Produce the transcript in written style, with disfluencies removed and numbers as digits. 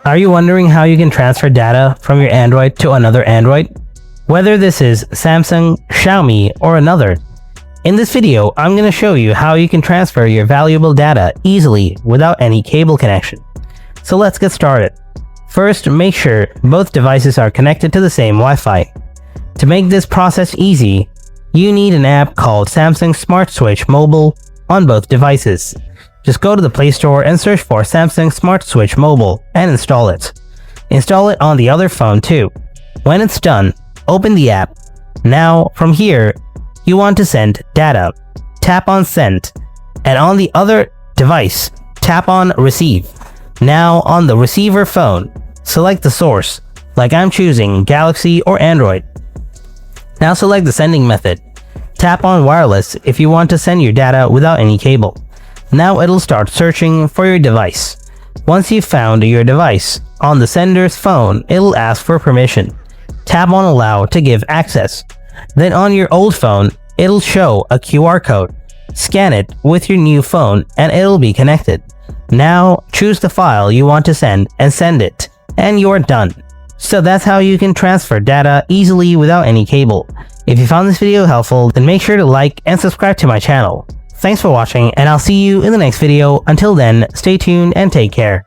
Are you wondering how you can transfer data from your Android to another Android? Whether this is Samsung, Xiaomi, or another. In this video, I'm going to show you how you can transfer your valuable data easily without any cable connection. So let's get started. First, make sure both devices are connected to the same Wi-Fi. To make this process easy, you need an app called Samsung Smart Switch Mobile on both devices. Just go to the Play Store and search for Samsung Smart Switch Mobile and install it. Install it on the other phone too. When it's done, open the app. Now, from here, you want to send data. Tap on Send, and on the other device, tap on Receive. Now, on the receiver phone, select the source, like I'm choosing Galaxy or Android. Now select the sending method. Tap on Wireless if you want to send your data without any cable. Now it'll start searching for your device. Once you've found your device, on the sender's phone, it'll ask for permission. Tap on Allow to give access. Then on your old phone, it'll show a QR code. Scan it with your new phone and it'll be connected. Now choose the file you want to send and send it, and you're done. So that's how you can transfer data easily without any cable. If you found this video helpful, then make sure to like and subscribe to my channel. Thanks for watching, and I'll see you in the next video. Until then, stay tuned and take care.